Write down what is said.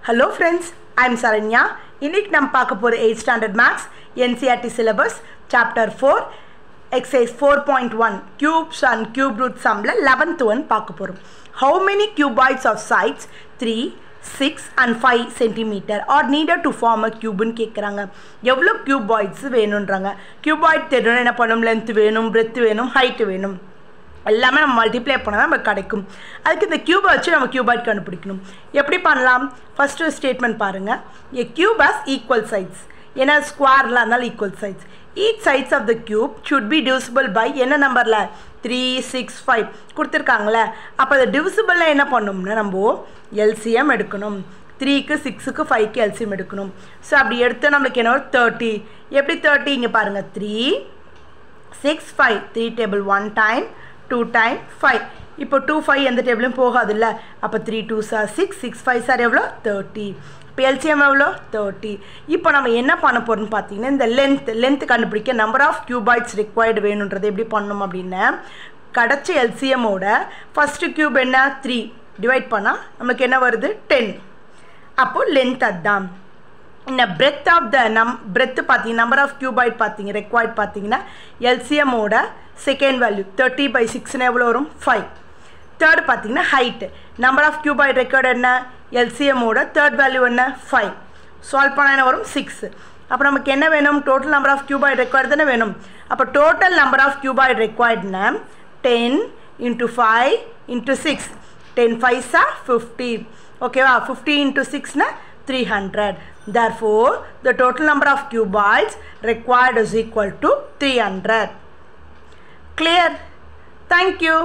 Hello friends, I am Saranya. இன்னைக்கு நம்ம பார்க்க போற 8th standard maths NCERT syllabus chapter 4 exercise 4.1 cubes and cube root sumல 11th one பார்க்க போறோம். How many cuboids of sides 3, 6 and 5 cm are needed to form a cube ன்னு கேக்குறாங்க. எவ்வளவு cuboids வேணும்ன்றாங்க. cuboid தெரியணும் என்ன பண்ணனும் length வேணும் breadth வேணும் height வேணும். எல்லாமே நம்ம மல்டிப்ளை பண்ணா நமக்கு கிடைக்கும். அதுக்கு இந்த கியூபை வச்சு நம்ம கியூபாய்ட் கண்டுபிடிக்கணும். எப்படி பண்ணலாம்? ஃபர்ஸ்ட் ஸ்டேட்மென்ட் பாருங்க. a cube has equal sides. ஏனா ஸ்கொயர்ல அதனால equal sides. each sides of the cube should be divisible by என்ன நம்பர்ல 3 6 5 கொடுத்திருக்காங்கல. அப்ப அது divisible என்ன பண்ணனும்னா நம்ம LCM எடுக்கணும். 3 க்கு 6 க்கு 5 க்கு LCM எடுக்கணும். சோ அப்படி எடுத்தா நமக்கு என்ன வரும் 30. எப்படி 30 இங்க பாருங்க 3 6 5 3 டேபிள் 1 டைம் 2 time 5 இப்போ 2 5 எந்த டேபிளும் போகாது இல்ல அப்ப 3 2s are 6 6 5s are எவ்வளவு 30 இப்போ LCM எவ்வளவு 30 இப்போ நம்ம என்ன பண்ண போறோம்னு பாத்தீங்கன்னா இந்த length கண்டுபிடிக்க number of cuboids required வேணும்ன்றது எப்படி பண்ணனும் அப்படினா கடச்ச LCM ஓட first cube என்ன 3 டிவைட் பண்ணா நமக்கு என்ன வருது 10 அப்போ length அதான் இந்த breadth of the breadth பாத்தீங்க number of cuboid பாத்தீங்க required பாத்தீங்கன்னா LCM ஓட second value 30 by 6 னா எவ்வளவு வரும் 5 third பாத்தீங்கன்னா height number of cuboid required என்ன LCM ஓட third value என்ன 5 சால்வ் பண்ணா என்ன வரும் 6 அப்ப நமக்கு என்ன வேணும் total number of cuboid required தான வேணும் அப்ப total number of cuboid required னா 10 into 5 into 6 10 5s are 50 ஓகேவா 50 into 6 னா 300 therefore the total number of cuboids required is equal to 300 clear thank you